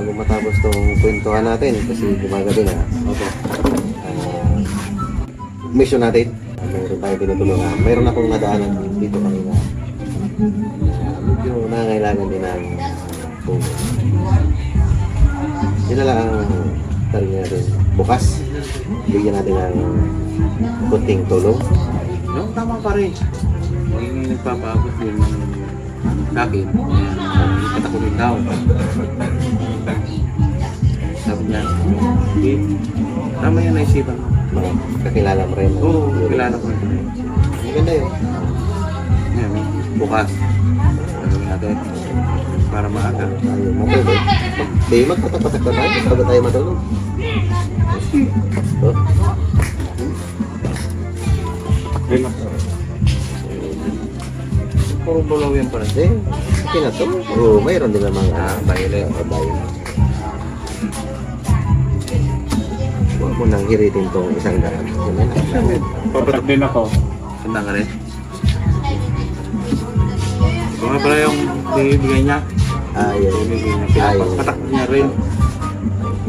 bago matapos tong kwentuhan natin kasi gumagabi na. Okay. Mission natin. Mayroon tayo tinutulungan. Mayroon akong nadaanan dito kanina. Medyo nangangailangan din ng tulong. Sila lang ang tarin natin bukas. Bigyan natin ng kunting tulong. No, tama pa rin. Yung nagpapaabot yun sa akin. Ipat ako rin daw. Sabi niya, hindi. Tama yan naisipan mo. Mga kakilala mo rin. Oo, kilala ko rin. Maganda yun. Ngayon, bukas. Ano natin? Para maaga. Tayo matulog. Di, magpatak-patak na tayo bago tayo matulog. Oh. Relax. Puro bulaw yan pala. Eh, okay na to. Oo, mayroon din namang violet. violet. Huwag mo nang hiritin tong isang daan. Yun na lang. Papatak din ako. Tanda ka rin. Ito nga pala yung bibigay niya. Ayun. Bibigay niya. Patak niya rin.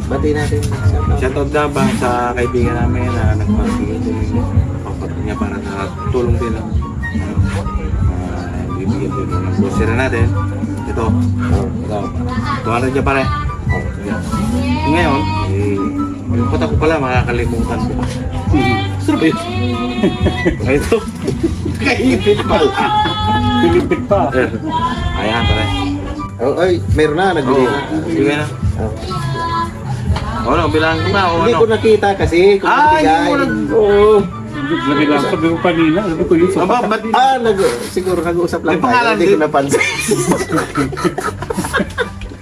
Bati natin. Shoutout na ba sa kaibigan namin na nagpapigil din papatak niya para sa tulong din ng bibigyan din ng grocery natin. Ito. Ito. 200 niya pare. Ngayon, yung patak ko pala makakalimutan ko. Sarap yun. Ito. Kaipit pala. Pilipit pa. Ayan pare. Oh, ay, mayroon na. Nagbili na. Bigay na. Oh. Ano, bilang ko na o Hindi ano? ko nakita kasi kung Ay, nagbigay. hindi mo nag... Oo. Lagi lang sabi ko kanina. Sabi ko yun sa Aba, ba't Siguro nag-uusap lang May pangalan tayo. Hindi ko din. napansin.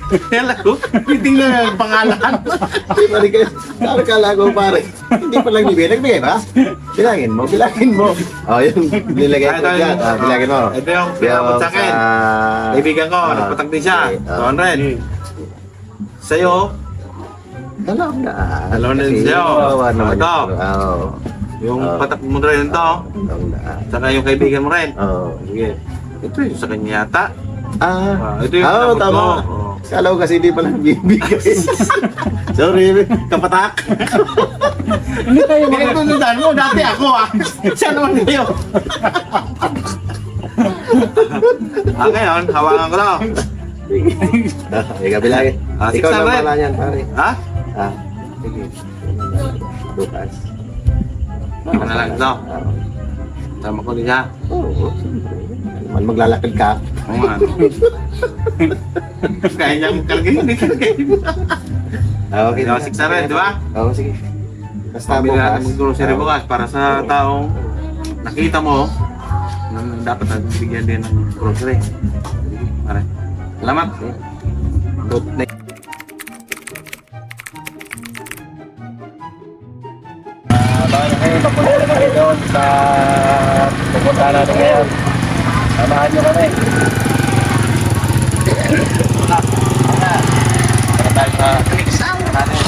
Kaya ko, titingnan ang pangalan. Hindi pa rin kayo. Kala ko pare. Hindi pa lang bibigay. Nagbigay ba? Bilangin mo. Bilangin mo. Oh, yung nilagay ko dyan. Bilangin mo. Ito yung pinapot sa akin. Kaibigan ko, nagpatak din siya. 200. Sa'yo, Dalaw na. Dalaw na din Kasi sa'yo. kawawa naman Ito. yun. Oo. yung patak mo rin ito. Dalaw na. Saka yung kaibigan mo rin. Oo. Sige. Ito yung sa kanya yata. Ito yung Oo, pinapot tama. mo. Kala ko kasi hindi pala bibigay. Sorry, kapatak. Hindi tayo mga... Pinagtunundan mo, dati ako Siya naman kayo. Ngayon, hawakan ko lang. Ika bilangin. Six Ikaw na lang rin. pala yan, pare. Ha? Sige. Bukas. Ano na lang ito? Tama ko din siya. Oo. Naman maglalakad ka. Oo nga. Kaya niya ang kalagay, hindi kalagay. Okay. Ito, six na rin, di ba? Oo, sige. Basta Sabi na bukas. mag-grocery bukas para sa taong nakita mo na dapat nagbigyan din ng grocery. Pare. Salamat. Good night. Baka kayo papunta na kayo doon sa pupunta natin ngayon. Samahan nyo kami. Para tayo sa natin.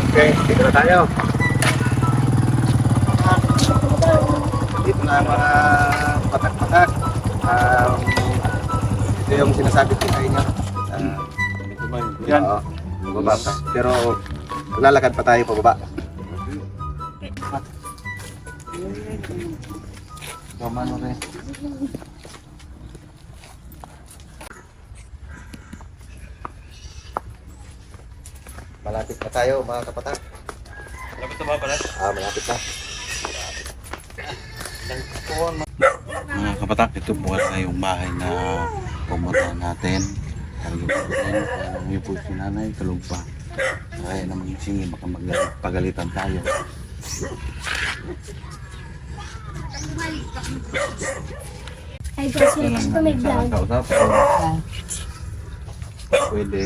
Okay, dito na tayo. Dito na ang mga patak-patak. Ito yung sinasabi ko sa inyo. Yan. Oo, baba pa. Pero lalakad pa tayo pababa. Tama mo rin. Malapit na tayo mga kapatak. Malapit na ba pala? Malapit na. Mga kapatak, ito po na yung bahay na pumunta natin. Yung po si nanay, kalog pa. Kaya naman yung singi, baka magpagalitan tayo. Ay, guys, welcome to my vlog. Kausap. Pwede.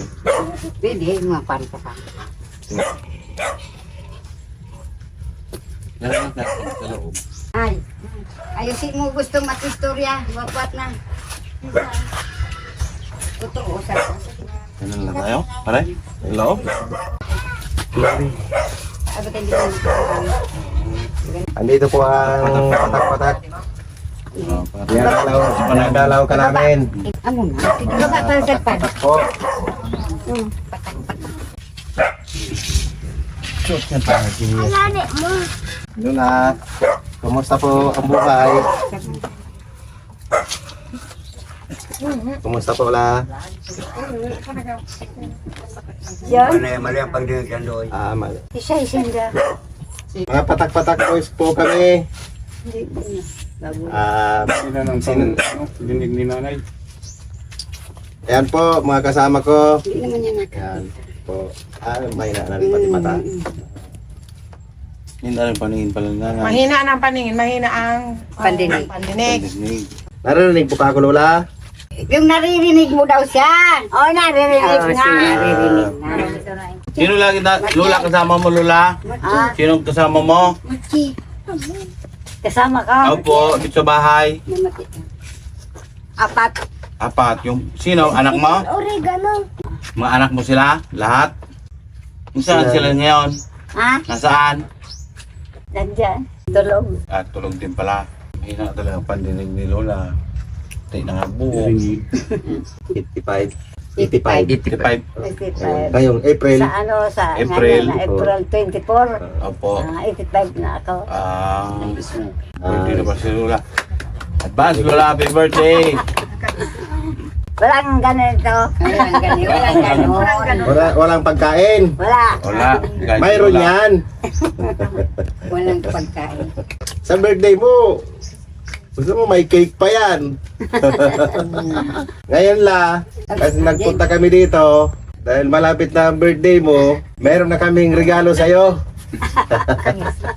Pwede, mga panta ka. Meron na sa loob. Ay, ayusin mo gusto mag-istorya. Wagwat na. Totoo sa Ganun lang tayo. Pare? Loob? abot hindi ko. Andito po ang patak-patak. Pinagdalaw ka namin. Ano na? Tignan ka para sa pan. Po. Alani mo. Lola, kumusta po ang buhay? Kumusta po la? Yan. Mali ang pagdinig doon. Mali. Isa-isinda. Mga patak-patak boys po kami. Hindi ko na. Bago. Dinig ni nanay. Ayan po, mga kasama ko. Hindi naman yan nak. Ayan po. May na pati mata. Hindi na rin paningin pala na. Mahina ang paningin, mahina ang Pandinig. pandinig. Pandinig. Narinig po ka ako, Lola? Yung naririnig mo daw siya. Oh, naririnig Oo, nga. naririnig na. Sino lagi na? Lola kasama mo, Lola? Ah, Sino kasama mo? kasama ka. Opo, dito sa bahay. Apat. Apat. Yung sino? Anak mo? Oregano. Mga anak mo sila? Lahat? Kung saan sila ngayon? Ha? Nasaan? Nandyan. Tulog. At tulog din pala. Mahina talaga ang pandinig ni Lola. Tayo na nga buo. 85. 85. Ngayong April. Sa ano, sa April. ngayon, April 24. Opo. 85 na ako. Pwede na ba si Lola? Advance Lola, happy birthday! Walang ganito. Walang ganito. Walang ganito. Walang pagkain. Wala. Wala. Kahit Mayroon Lola. yan. Walang pagkain. Sa birthday mo, gusto mo may cake pa yan. Ngayon la, kasi nagpunta kami dito, dahil malapit na ang birthday mo, meron na kaming regalo sa'yo.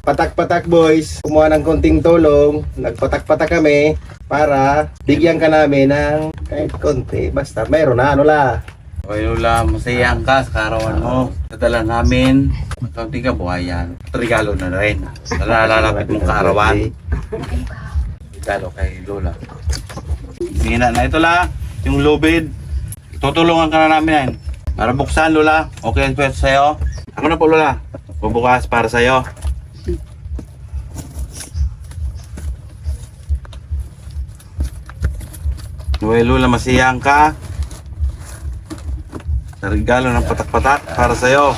Patak-patak boys, kumuha ng konting tulong, nagpatak-patak kami para bigyan ka namin ng kahit konti. Basta meron na, ano la. Okay Lola, masayang ka sa karawan mo. Dadala namin. Kaunti ka buhayan. At regalo na rin. Nalalapit mong karawan. Regalo kay Lola. Sige na ito la. Yung lubid. Tutulungan ka na namin yan. Para buksan Lola. Okay po sa'yo. Ako na po Lola. Bubukas para sa'yo. Okay Lola, masayang ka. Sa regalo ng patak-patak para sa'yo.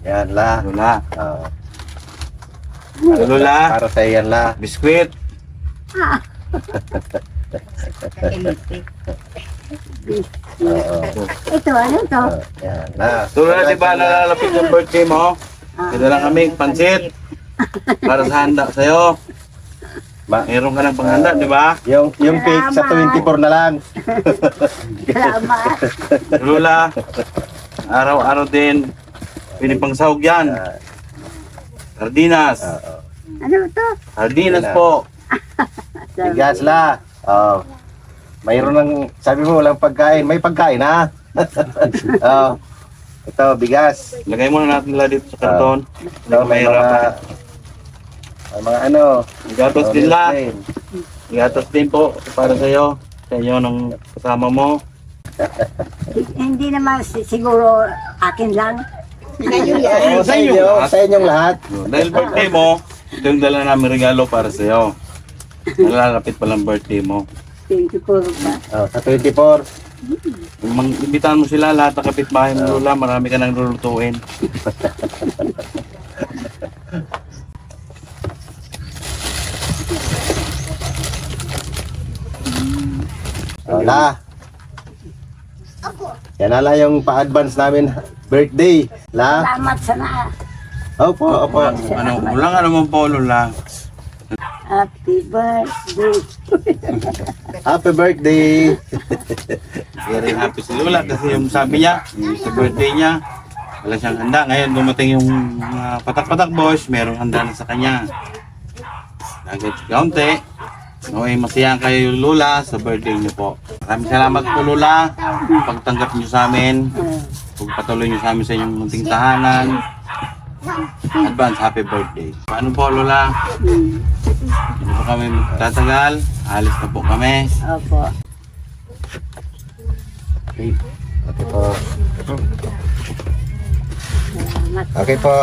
Yan la. Lola. Oh, Lola. para sa yan la. Biskwit. Ito, ano to? Yan la. Lola, di ba nalalapit yung birthday mo? Dito lang kami, pansit. Para sa handa sa'yo. Meron ka ng panghanda, di ba? Yung cake sa 24 na lang. Salamat. Lola, araw-araw din. Pwede pang sahog yan. Sardinas. Ano to? Sardinas po. Bigas la. Oh. Mayroon ng, sabi mo walang pagkain. May pagkain ha. Oh. Ito, bigas. Lagay muna natin nila dito sa karton. Ito, may mga ano. Gatos din la. Gatos din po para sa'yo. Sa inyo ng kasama mo. Hindi naman siguro akin lang. Oh, sa inyo, sa inyong lahat. Dahil birthday mo, ito yung dala namin regalo para sa'yo. Nalalapit pa lang birthday mo. 24 ba? Oh, sa 24. Imbitahan mo sila, lahat ng kapitbahay mo Lola, marami ka nang lulutuin. Oh, la. Yan na lang yung pa-advance namin birthday. La. Salamat sana. Opo, opo. Walang ano mo po Lola. Happy birthday. Happy birthday. Very happy si Lola kasi yung sabi niya, sa birthday niya, Wala siyang handa. Ngayon dumating yung mga patak-patak boys, merong handa na sa kanya. Agad kaunti. Okay, masaya kayo Lola sa birthday niyo po. Maraming salamat po Lola. Pagtanggap niyo sa amin. Pagpatuloy niyo sa amin sa inyong munting tahanan. Advance happy birthday. Paano po Lola? Hindi po kami tatagal. Alis na po kami. Opo. Okay po. Okay po.